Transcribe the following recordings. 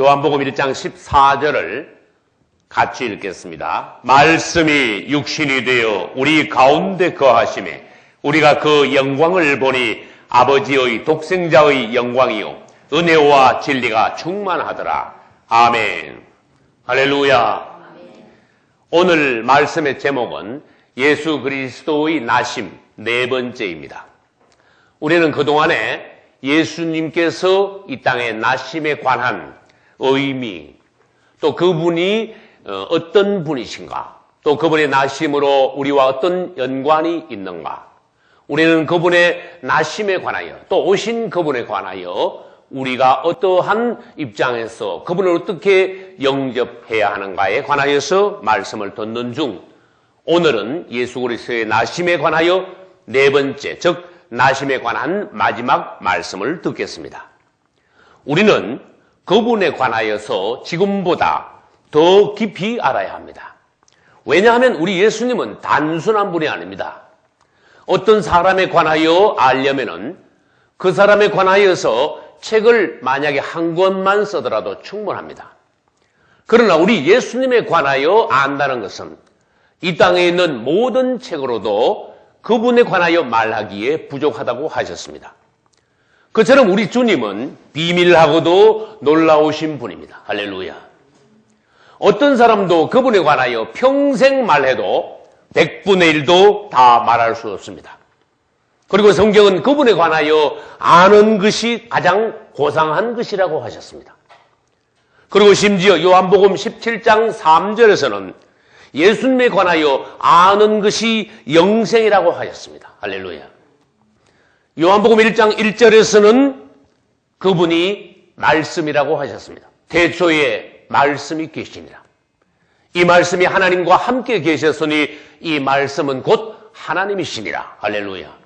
요한복음 1장 14절을 같이 읽겠습니다. 말씀이 육신이 되어 우리 가운데 거하심에 우리가 그 영광을 보니 아버지의 독생자의 영광이요 은혜와 진리가 충만하더라. 아멘. 할렐루야. 오늘 말씀의 제목은 예수 그리스도의 나심 네 번째입니다. 우리는 그동안에 예수님께서 이 땅의 나심에 관한 의미, 또 그분이 어떤 분이신가, 또 그분의 나심으로 우리와 어떤 연관이 있는가, 우리는 그분의 나심에 관하여 또 오신 그분에 관하여 우리가 어떠한 입장에서 그분을 어떻게 영접해야 하는가에 관하여서 말씀을 듣는 중, 오늘은 예수 그리스도의 나심에 관하여 네 번째, 즉 나심에 관한 마지막 말씀을 듣겠습니다. 우리는 그분에 관하여서 지금보다 더 깊이 알아야 합니다. 왜냐하면 우리 예수님은 단순한 분이 아닙니다. 어떤 사람에 관하여 알려면은 그 사람에 관하여서 책을 만약에 한 권만 쓰더라도 충분합니다. 그러나 우리 예수님에 관하여 안다는 것은 이 땅에 있는 모든 책으로도 그분에 관하여 말하기에 부족하다고 하셨습니다. 그처럼 우리 주님은 비밀하고도 놀라우신 분입니다. 할렐루야. 어떤 사람도 그분에 관하여 평생 말해도 100분의 1도 다 말할 수 없습니다. 그리고 성경은 그분에 관하여 아는 것이 가장 고상한 것이라고 하셨습니다. 그리고 심지어 요한복음 17장 3절에서는 예수님에 관하여 아는 것이 영생이라고 하셨습니다. 할렐루야. 요한복음 1장 1절에서는 그분이 말씀이라고 하셨습니다. 태초에 말씀이 계시니라. 이 말씀이 하나님과 함께 계셨으니 이 말씀은 곧 하나님이시니라. 할렐루야.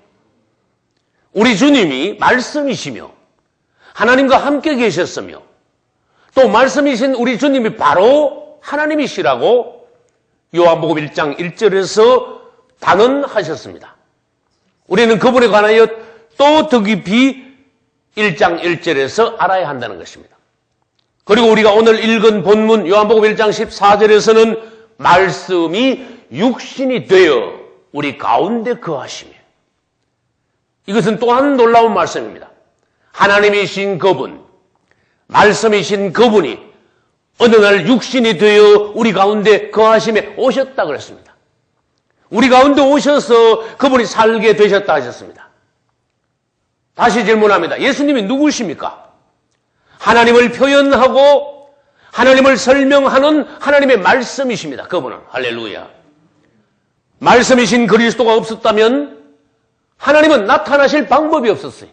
우리 주님이 말씀이시며 하나님과 함께 계셨으며 또 말씀이신 우리 주님이 바로 하나님이시라고 요한복음 1장 1절에서 단언하셨습니다. 우리는 그분에 관하여 또 더 깊이 1장 1절에서 알아야 한다는 것입니다. 그리고 우리가 오늘 읽은 본문 요한복음 1장 14절에서는 말씀이 육신이 되어 우리 가운데 거하시며, 이것은 또한 놀라운 말씀입니다. 하나님이신 그분, 말씀이신 그분이 어느 날 육신이 되어 우리 가운데 거하심에 오셨다 그랬습니다. 우리 가운데 오셔서 그분이 살게 되셨다 하셨습니다. 다시 질문합니다. 예수님이 누구십니까? 하나님을 표현하고 하나님을 설명하는 하나님의 말씀이십니다. 그분은. 할렐루야. 말씀이신 그리스도가 없었다면 하나님은 나타나실 방법이 없었어요.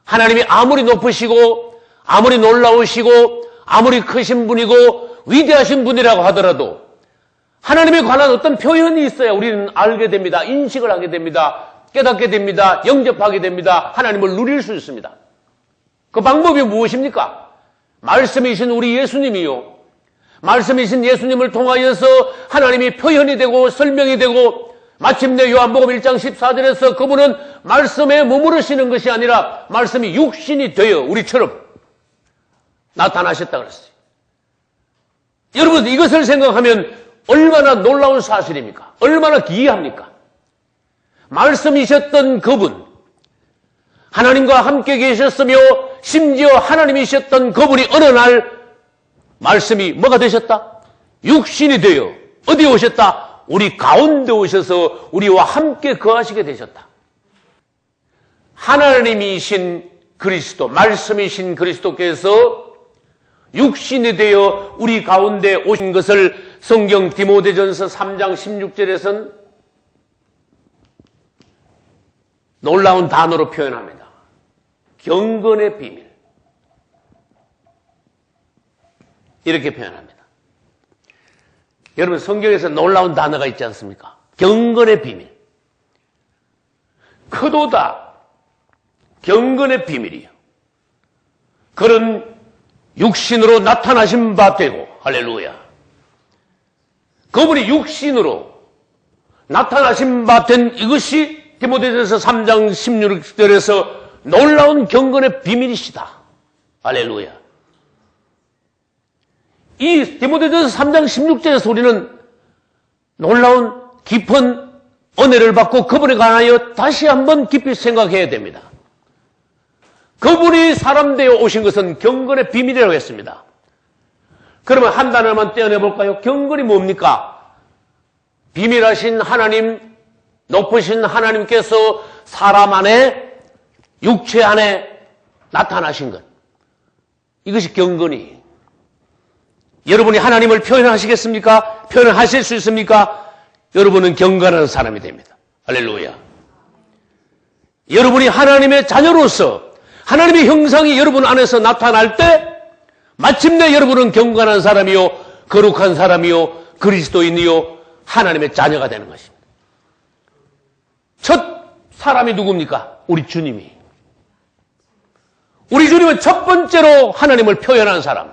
하나님이 아무리 높으시고 아무리 놀라우시고 아무리 크신 분이고 위대하신 분이라고 하더라도 하나님에 관한 어떤 표현이 있어야 우리는 알게 됩니다. 인식을 하게 됩니다. 깨닫게 됩니다. 영접하게 됩니다. 하나님을 누릴 수 있습니다. 그 방법이 무엇입니까? 말씀이신 우리 예수님이요. 말씀이신 예수님을 통하여서 하나님이 표현이 되고 설명이 되고 마침내 요한복음 1장 14절에서 그분은 말씀에 머무르시는 것이 아니라 말씀이 육신이 되어 우리처럼 나타나셨다 그랬어요. 여러분, 이것을 생각하면 얼마나 놀라운 사실입니까? 얼마나 기이합니까? 말씀이셨던 그분, 하나님과 함께 계셨으며 심지어 하나님이셨던 그분이 어느 날 말씀이 뭐가 되셨다? 육신이 되어 어디에 오셨다? 우리 가운데 오셔서 우리와 함께 거하시게 되셨다. 하나님이신 그리스도, 말씀이신 그리스도께서 육신이 되어 우리 가운데 오신 것을 성경 디모데전서 3장 16절에서는 놀라운 단어로 표현합니다. 경건의 비밀. 이렇게 표현합니다. 여러분, 성경에서 놀라운 단어가 있지 않습니까? 경건의 비밀. 크도다 경건의 비밀이요. 그런 육신으로 나타나신 바 되고, 할렐루야. 그분이 육신으로 나타나신 바 된 이것이 디모데전서 3장 16절에서 놀라운 경건의 비밀이시다. 할렐루야. 이 디모데전서 3장 16절에서 우리는 놀라운 깊은 은혜를 받고 그분에 관하여 다시 한번 깊이 생각해야 됩니다. 그분이 사람 되어 오신 것은 경건의 비밀이라고 했습니다. 그러면 한 단어만 떼어내볼까요? 경건이 뭡니까? 비밀하신 하나님, 높으신 하나님께서 사람 안에, 육체 안에 나타나신 것. 이것이 경건이. 여러분이 하나님을 표현하시겠습니까? 표현하실 수 있습니까? 여러분은 경건한 사람이 됩니다. 할렐루야. 여러분이 하나님의 자녀로서 하나님의 형상이 여러분 안에서 나타날 때 마침내 여러분은 경건한 사람이요, 거룩한 사람이요, 그리스도인이요, 하나님의 자녀가 되는 것입니다. 첫 사람이 누굽니까? 우리 주님이. 우리 주님은 첫 번째로 하나님을 표현한 사람.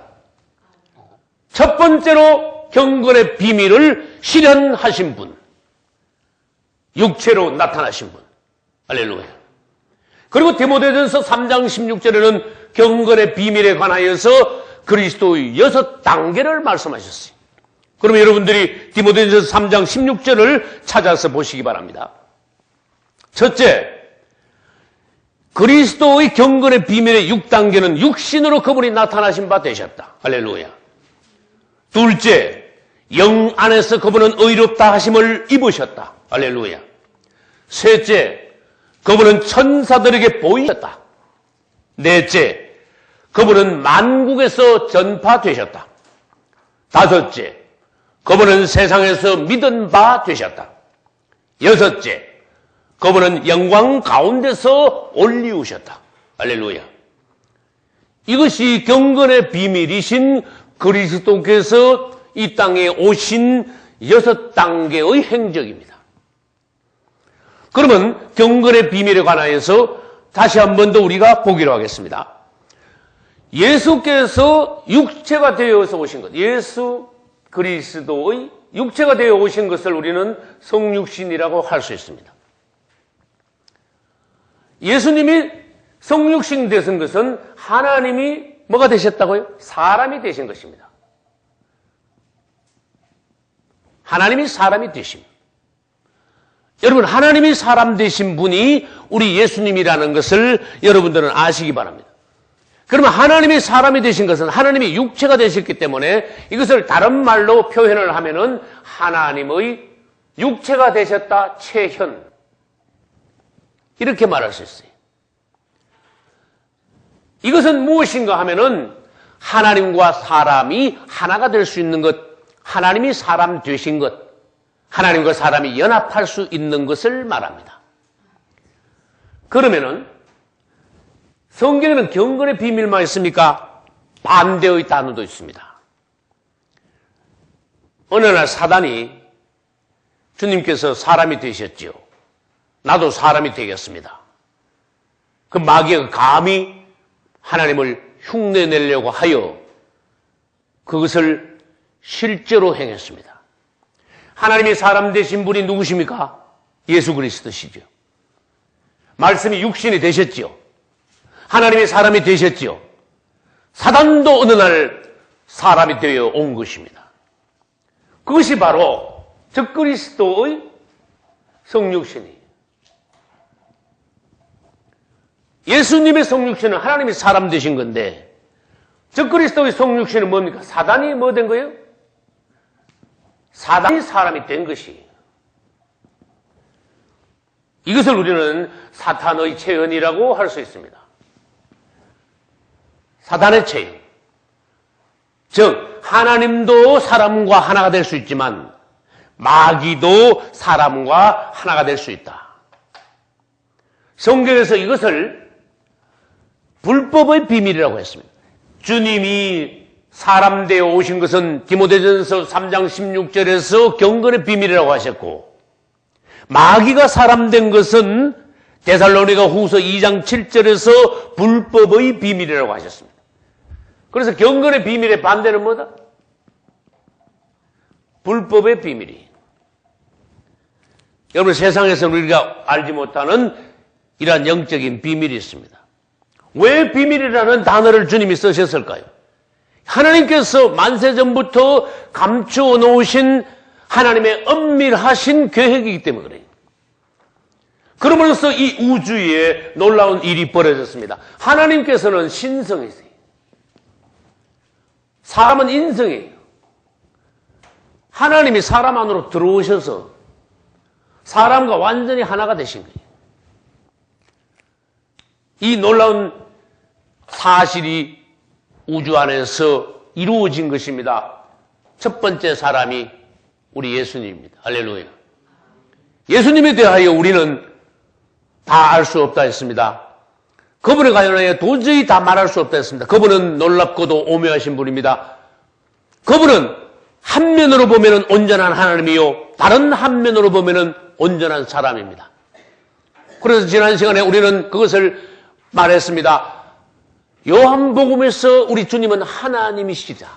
첫 번째로 경건의 비밀을 실현하신 분. 육체로 나타나신 분. 할렐루야. 그리고 디모데전서 3장 16절에는 경건의 비밀에 관하여서 그리스도의 6단계를 말씀하셨어요. 그러면 여러분들이 디모데전서 3장 16절을 찾아서 보시기 바랍니다. 첫째, 그리스도의 경건의 비밀의 6단계는 육신으로 그분이 나타나신 바 되셨다. 할렐루야. 둘째, 영 안에서 그분은 의롭다 하심을 입으셨다. 할렐루야. 셋째, 그분은 천사들에게 보이셨다. 넷째, 그분은 만국에서 전파되셨다. 다섯째, 그분은 세상에서 믿은 바 되셨다. 여섯째, 그분은 영광 가운데서 올리우셨다. 할렐루야. 이것이 경건의 비밀이신 그리스도께서 이 땅에 오신 6단계의 행적입니다. 그러면 경건의 비밀에 관하여서 다시 한 번 더 우리가 보기로 하겠습니다. 예수께서 육체가 되어서 오신 것, 예수 그리스도의 육체가 되어 오신 것을 우리는 성육신이라고 할 수 있습니다. 예수님이 성육신 되신 것은 하나님이 뭐가 되셨다고요? 사람이 되신 것입니다. 하나님이 사람이 되심. 여러분, 하나님이 사람 되신 분이 우리 예수님이라는 것을 여러분들은 아시기 바랍니다. 그러면 하나님이 사람이 되신 것은 하나님이 육체가 되셨기 때문에 이것을 다른 말로 표현을 하면은 하나님의 육체가 되셨다 체현. 이렇게 말할 수 있어요. 이것은 무엇인가 하면은 하나님과 사람이 하나가 될 수 있는 것, 하나님이 사람 되신 것, 하나님과 사람이 연합할 수 있는 것을 말합니다. 그러면은 성경에는 경건의 비밀만 있습니까? 반대의 단어도 있습니다. 어느 날 사단이 주님께서 사람이 되셨지요. 나도 사람이 되겠습니다. 그 마귀가 감히 하나님을 흉내내려고 하여 그것을 실제로 행했습니다. 하나님이 사람 되신 분이 누구십니까? 예수 그리스도시죠. 말씀이 육신이 되셨지요. 하나님이 사람이 되셨지요. 사단도 어느 날 사람이 되어 온 것입니다. 그것이 바로 적그리스도의 성육신이에요. 예수님의 성육신은 하나님이 사람 되신 건데 적그리스도의 성육신은 뭡니까? 사단이 뭐 된 거예요? 사단이 사람이 된 것이. 이것을 우리는 사탄의 체현이라고 할 수 있습니다. 사단의 체현. 즉 하나님도 사람과 하나가 될 수 있지만 마귀도 사람과 하나가 될 수 있다. 성경에서 이것을 불법의 비밀이라고 했습니다. 주님이 사람 되어 오신 것은 디모데전서 3장 16절에서 경건의 비밀이라고 하셨고, 마귀가 사람 된 것은 데살로니가 후서 2장 7절에서 불법의 비밀이라고 하셨습니다. 그래서 경건의 비밀의 반대는 뭐다? 불법의 비밀이. 여러분, 세상에서 우리가 알지 못하는 이러한 영적인 비밀이 있습니다. 왜 비밀이라는 단어를 주님이 쓰셨을까요? 하나님께서 만세전부터 감추어 놓으신 하나님의 엄밀하신 계획이기 때문에 그래요. 그러면서 이 우주에 놀라운 일이 벌어졌습니다. 하나님께서는 신성이세요. 사람은 인성이에요. 하나님이 사람 안으로 들어오셔서 사람과 완전히 하나가 되신 거예요. 이 놀라운 사실이 우주 안에서 이루어진 것입니다. 첫 번째 사람이 우리 예수님입니다. 할렐루야. 예수님에 대하여 우리는 다 알 수 없다 했습니다. 그분에 관하여 도저히 다 말할 수 없다 했습니다. 그분은 놀랍고도 오묘하신 분입니다. 그분은 한 면으로 보면 온전한 하나님이요, 다른 한 면으로 보면 온전한 사람입니다. 그래서 지난 시간에 우리는 그것을 말했습니다. 요한복음에서 우리 주님은 하나님이시다.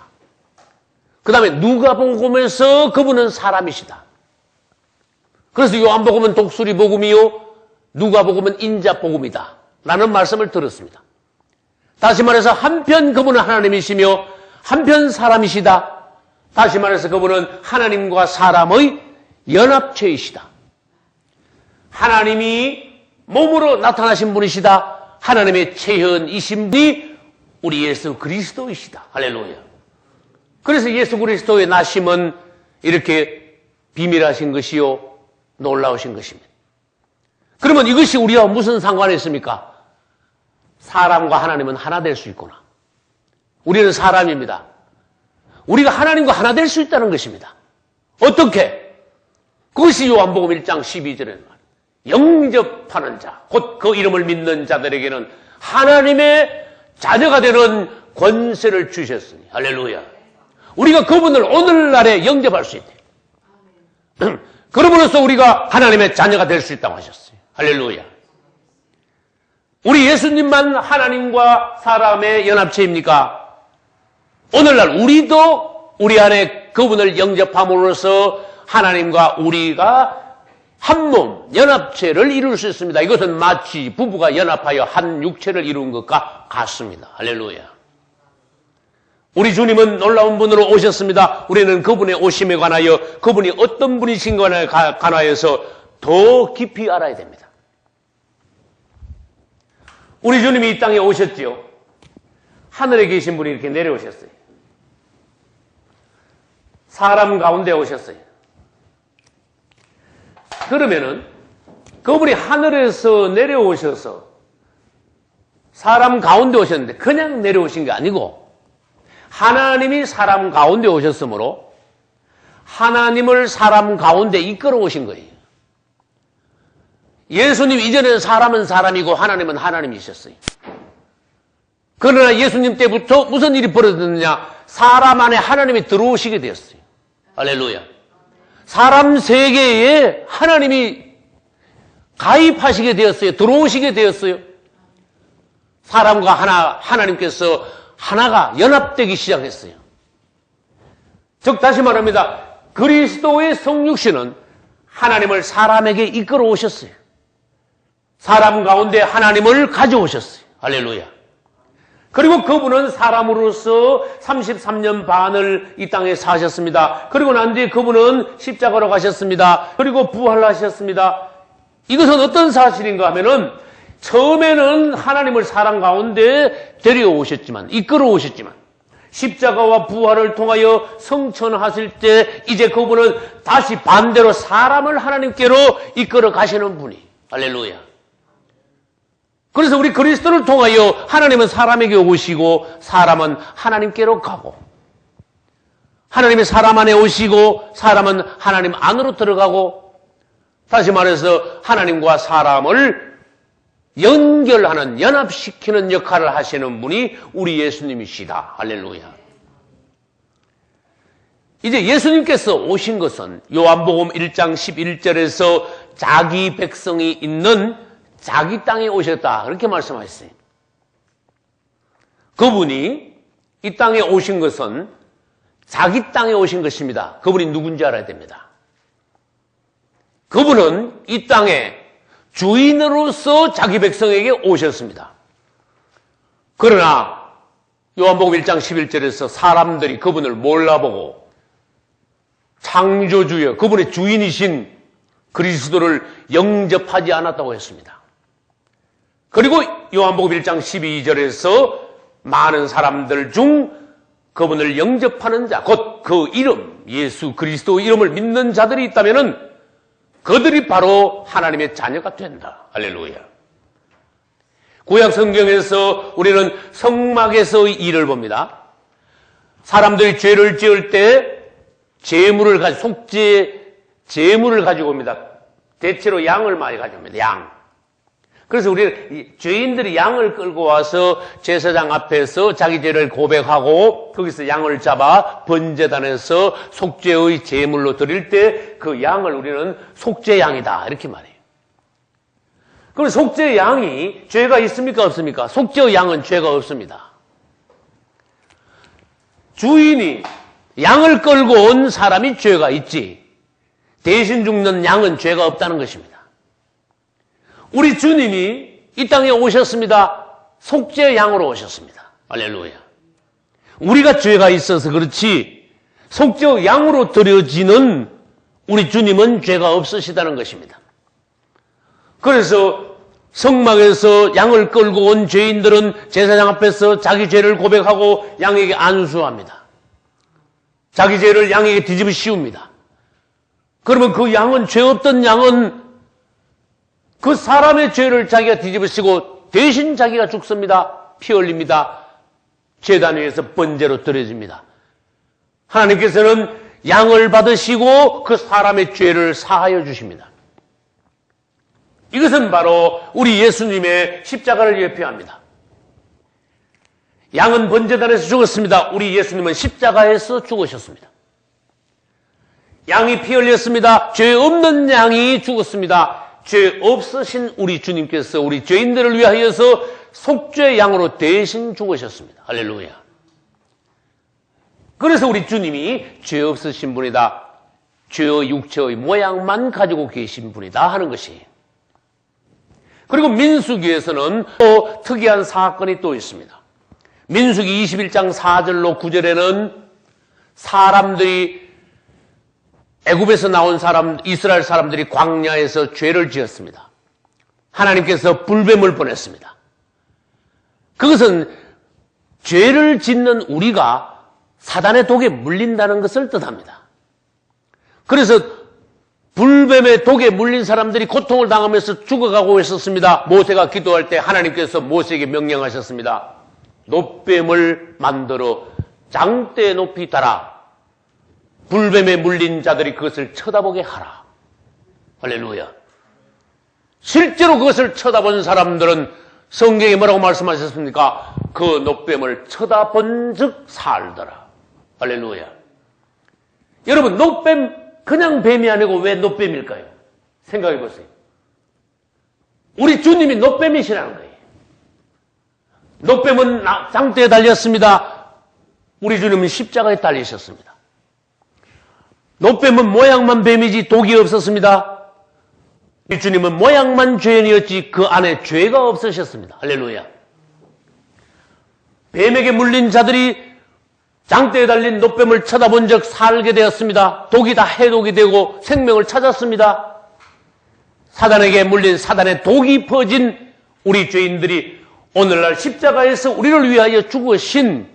그 다음에 누가복음에서 그분은 사람이시다. 그래서 요한복음은 독수리복음이요, 누가복음은 인자복음이다 라는 말씀을 들었습니다. 다시 말해서 한편 그분은 하나님이시며 한편 사람이시다. 다시 말해서 그분은 하나님과 사람의 연합체이시다. 하나님이 몸으로 나타나신 분이시다. 하나님의 체현이신 분이 우리 예수 그리스도이시다. 할렐루야. 그래서 예수 그리스도의 나심은 이렇게 비밀하신 것이요, 놀라우신 것입니다. 그러면 이것이 우리와 무슨 상관이 있습니까? 사람과 하나님은 하나 될 수 있구나. 우리는 사람입니다. 우리가 하나님과 하나 될 수 있다는 것입니다. 어떻게? 그것이 요한복음 1장 12절에 말이에요. 영접하는 자, 곧 그 이름을 믿는 자들에게는 하나님의 자녀가 되는 권세를 주셨으니. 할렐루야. 우리가 그분을 오늘날에 영접할 수 있대요. 그러므로써 우리가 하나님의 자녀가 될 수 있다고 하셨어요. 할렐루야. 우리 예수님만 하나님과 사람의 연합체입니까? 오늘날 우리도 우리 안에 그분을 영접함으로써 하나님과 우리가 한 몸, 연합체를 이룰 수 있습니다. 이것은 마치 부부가 연합하여 한 육체를 이룬 것과 같습니다. 할렐루야. 우리 주님은 놀라운 분으로 오셨습니다. 우리는 그분의 오심에 관하여 그분이 어떤 분이신가에 관하여서 더 깊이 알아야 됩니다. 우리 주님이 이 땅에 오셨지요. 하늘에 계신 분이 이렇게 내려오셨어요. 사람 가운데 오셨어요. 그러면은 그분이 하늘에서 내려오셔서 사람 가운데 오셨는데 그냥 내려오신 게 아니고 하나님이 사람 가운데 오셨으므로 하나님을 사람 가운데 이끌어 오신 거예요. 예수님 이전에는 사람은 사람이고 하나님은 하나님이셨어요. 그러나 예수님 때부터 무슨 일이 벌어졌느냐? 사람 안에 하나님이 들어오시게 되었어요. 할렐루야. 사람 세계에 하나님이 가입하시게 되었어요. 들어오시게 되었어요. 사람과 하나님께서 하나가 연합되기 시작했어요. 즉 다시 말합니다. 그리스도의 성육신은 하나님을 사람에게 이끌어 오셨어요. 사람 가운데 하나님을 가져오셨어요. 할렐루야. 그리고 그분은 사람으로서 33년 반을 이 땅에 사셨습니다. 그리고 난 뒤에 그분은 십자가로 가셨습니다. 그리고 부활하셨습니다. 이것은 어떤 사실인가 하면은 처음에는 하나님을 사람 가운데 데려오셨지만, 이끌어 오셨지만 십자가와 부활을 통하여 성천하실 때 이제 그분은 다시 반대로 사람을 하나님께로 이끌어 가시는 분이. 할렐루야. 그래서 우리 그리스도를 통하여 하나님은 사람에게 오시고 사람은 하나님께로 가고, 하나님이 사람 안에 오시고 사람은 하나님 안으로 들어가고, 다시 말해서 하나님과 사람을 연결하는, 연합시키는 역할을 하시는 분이 우리 예수님이시다. 할렐루야. 이제 예수님께서 오신 것은 요한복음 1장 11절에서 자기 백성이 있는 자기 땅에 오셨다. 그렇게 말씀하셨어요. 그분이 이 땅에 오신 것은 자기 땅에 오신 것입니다. 그분이 누군지 알아야 됩니다. 그분은 이 땅에 주인으로서 자기 백성에게 오셨습니다. 그러나 요한복음 1장 11절에서 사람들이 그분을 몰라보고 창조주여 그분의 주인이신 그리스도를 영접하지 않았다고 했습니다. 그리고 요한복음 1장 12절에서 많은 사람들 중 그분을 영접하는 자, 곧 그 이름, 예수 그리스도 이름을 믿는 자들이 있다면은 그들이 바로 하나님의 자녀가 된다. 할렐루야. 구약 성경에서 우리는 성막에서의 일을 봅니다. 사람들이 죄를 지을 때 제물을 가지고 옵니다. 대체로 양을 많이 가져옵니다. 양. 그래서 우리는 죄인들이 양을 끌고 와서 제사장 앞에서 자기 죄를 고백하고 거기서 양을 잡아 번제단에서 속죄의 제물로 드릴 때 그 양을 우리는 속죄양이다 이렇게 말해요. 그럼 속죄 양이 죄가 있습니까 없습니까? 속죄 양은 죄가 없습니다. 주인이 양을 끌고 온 사람이 죄가 있지 대신 죽는 양은 죄가 없다는 것입니다. 우리 주님이 이 땅에 오셨습니다. 속죄 양으로 오셨습니다. 할렐루야. 우리가 죄가 있어서 그렇지 속죄 양으로 드려지는 우리 주님은 죄가 없으시다는 것입니다. 그래서 성막에서 양을 끌고 온 죄인들은 제사장 앞에서 자기 죄를 고백하고 양에게 안수합니다. 자기 죄를 양에게 뒤집어 씌웁니다. 그러면 그 양은 죄 없던 양은 그 사람의 죄를 자기가 뒤집어 씌고 대신 자기가 죽습니다. 피 흘립니다. 제단 위에서 번제로 드려집니다. 하나님께서는 양을 받으시고 그 사람의 죄를 사하여 주십니다. 이것은 바로 우리 예수님의 십자가를 예표합니다. 양은 번제단에서 죽었습니다. 우리 예수님은 십자가에서 죽으셨습니다. 양이 피 흘렸습니다. 죄 없는 양이 죽었습니다. 죄 없으신 우리 주님께서 우리 죄인들을 위하여서 속죄 양으로 대신 죽으셨습니다. 할렐루야. 그래서 우리 주님이 죄 없으신 분이다. 죄의 육체의 모양만 가지고 계신 분이다 하는 것이. 그리고 민수기에서는 또 특이한 사건이 또 있습니다. 민수기 21장 4절로 9절에는 사람들이 애굽에서 나온 이스라엘 사람들이 광야에서 죄를 지었습니다. 하나님께서 불뱀을 보냈습니다. 그것은 죄를 짓는 우리가 사단의 독에 물린다는 것을 뜻합니다. 그래서 불뱀의 독에 물린 사람들이 고통을 당하면서 죽어가고 있었습니다. 모세가 기도할 때 하나님께서 모세에게 명령하셨습니다. 놋뱀을 만들어 장대에 높이 달아 불뱀에 물린 자들이 그것을 쳐다보게 하라. 할렐루야. 실제로 그것을 쳐다본 사람들은 성경에 뭐라고 말씀하셨습니까? 그 놋뱀을 쳐다본 즉 살더라. 할렐루야. 여러분, 놋뱀 그냥 뱀이 아니고 왜 놋뱀일까요? 생각해 보세요. 우리 주님이 놋뱀이시라는 거예요. 놋뱀은 장대에 달렸습니다. 우리 주님은 십자가에 달리셨습니다. 놋뱀은 모양만 뱀이지 독이 없었습니다. 우리 주님은 모양만 죄인이었지 그 안에 죄가 없으셨습니다. 할렐루야. 뱀에게 물린 자들이 장대에 달린 놋뱀을 쳐다본 적 살게 되었습니다. 독이 다 해독이 되고 생명을 찾았습니다. 사단에게 물린 사단의 독이 퍼진 우리 죄인들이 오늘날 십자가에서 우리를 위하여 죽으신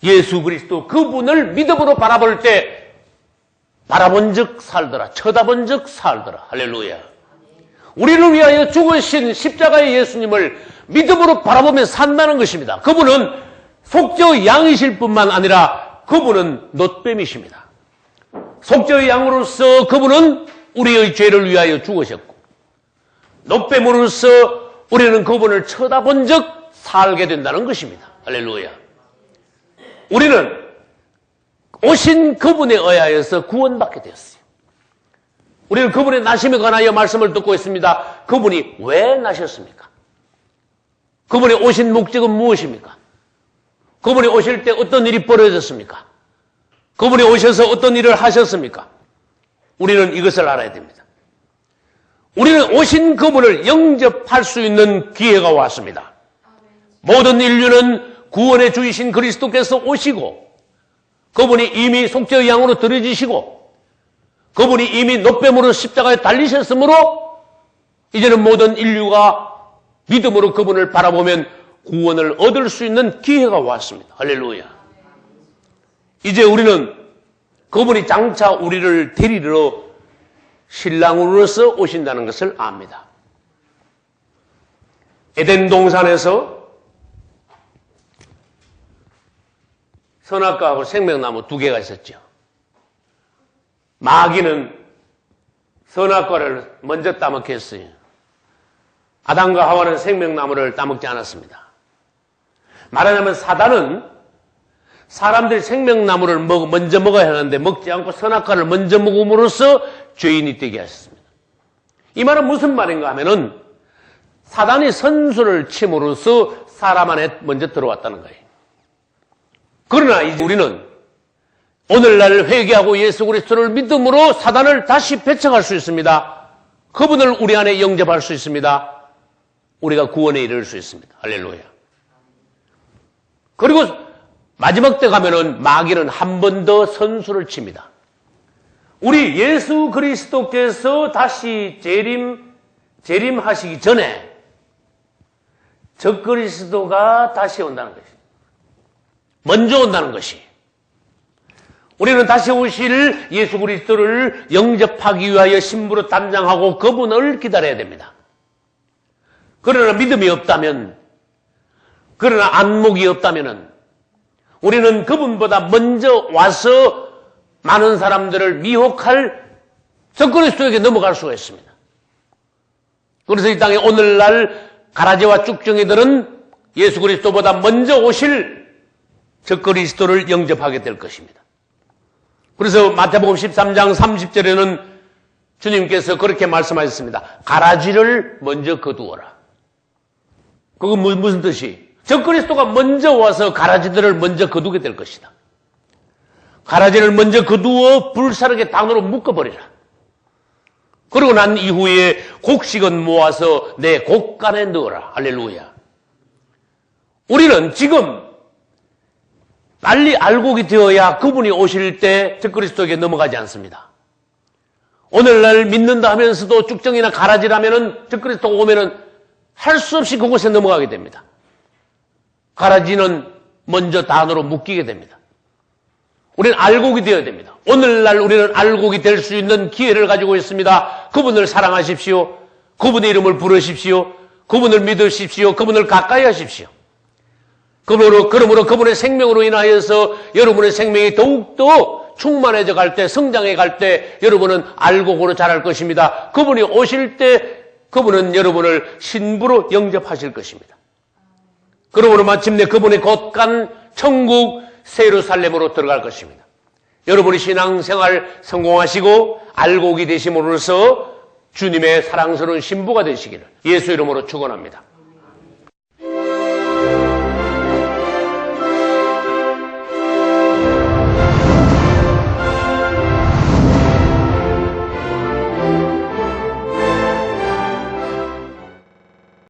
예수 그리스도 그분을 믿음으로 바라볼 때 바라본 즉 살더라. 쳐다본 즉 살더라. 할렐루야. 우리를 위하여 죽으신 십자가의 예수님을 믿음으로 바라보며 산다는 것입니다. 그분은 속죄의 양이실 뿐만 아니라 그분은 놋뱀이십니다. 속죄의 양으로서 그분은 우리의 죄를 위하여 죽으셨고 놋뱀으로서 우리는 그분을 쳐다본 즉 살게 된다는 것입니다. 할렐루야. 우리는 오신 그분에 의하여서 구원받게 되었어요. 우리는 그분의 나심에 관하여 말씀을 듣고 있습니다. 그분이 왜 나셨습니까? 그분이 오신 목적은 무엇입니까? 그분이 오실 때 어떤 일이 벌어졌습니까? 그분이 오셔서 어떤 일을 하셨습니까? 우리는 이것을 알아야 됩니다. 우리는 오신 그분을 영접할 수 있는 기회가 왔습니다. 모든 인류는 구원의 주이신 그리스도께서 오시고 그분이 이미 속죄의 양으로 드려지시고 그분이 이미 노뱀으로 십자가에 달리셨으므로 이제는 모든 인류가 믿음으로 그분을 바라보면 구원을 얻을 수 있는 기회가 왔습니다. 할렐루야. 이제 우리는 그분이 장차 우리를 데리러 신랑으로서 오신다는 것을 압니다. 에덴 동산에서 선악과하고 생명나무 두 개가 있었죠. 마귀는 선악과를 먼저 따먹혔어요. 아담과 하와는 생명나무를 따먹지 않았습니다. 말하자면 사단은 사람들이 생명나무를 먼저 먹어야 하는데 먹지 않고 선악과를 먼저 먹음으로써 죄인이 되게 하셨습니다. 이 말은 무슨 말인가 하면은 사단이 선수를 침으로써 사람 안에 먼저 들어왔다는 거예요. 그러나 이제 우리는 오늘날 회개하고 예수 그리스도를 믿음으로 사단을 다시 배척할 수 있습니다. 그분을 우리 안에 영접할 수 있습니다. 우리가 구원에 이를 수 있습니다. 할렐루야. 그리고 마지막 때 가면은 마귀는 한 번 더 선수를 칩니다. 우리 예수 그리스도께서 다시 재림하시기 전에 적 그리스도가 다시 온다는 것이, 먼저 온다는 것이, 우리는 다시 오실 예수 그리스도를 영접하기 위하여 신부로 단장하고 그분을 기다려야 됩니다. 그러나 믿음이 없다면, 그러나 안목이 없다면은 우리는 그분보다 먼저 와서 많은 사람들을 미혹할 적그리스도에게 넘어갈 수가 있습니다. 그래서 이 땅에 오늘날 가라지와 쭉정이들은 예수 그리스도보다 먼저 오실 적그리스도를 영접하게 될 것입니다. 그래서 마태복음 13장 30절에는 주님께서 그렇게 말씀하셨습니다. 가라지를 먼저 거두어라. 그건 무슨 뜻이? 적그리스도가 먼저 와서 가라지들을 먼저 거두게 될 것이다. 가라지를 먼저 거두어 불사르게 단으로 묶어버리라. 그러고 난 이후에 곡식은 모아서 내 곡간에 넣어라. 할렐루야. 우리는 지금 빨리 알곡이 되어야 그분이 오실 때 적그리스도에게 넘어가지 않습니다. 오늘날 믿는다 하면서도 쭉정이나 가라지라면은 적그리스도가 오면은 할 수 없이 그곳에 넘어가게 됩니다. 가라지는 먼저 단으로 묶이게 됩니다. 우리는 알곡이 되어야 됩니다. 오늘날 우리는 알곡이 될 수 있는 기회를 가지고 있습니다. 그분을 사랑하십시오. 그분의 이름을 부르십시오. 그분을 믿으십시오. 그분을 가까이 하십시오. 그러므로 그분의 생명으로 인하여서 여러분의 생명이 더욱더 충만해져 갈 때, 성장해 갈 때 여러분은 알곡으로 자랄 것입니다. 그분이 오실 때 그분은 여러분을 신부로 영접하실 것입니다. 그러므로 마침내 그분의 곧간 천국 새 예루살렘으로 들어갈 것입니다. 여러분의 신앙생활 성공하시고 알곡이 되심으로써 주님의 사랑스러운 신부가 되시기를 예수 이름으로 축원합니다.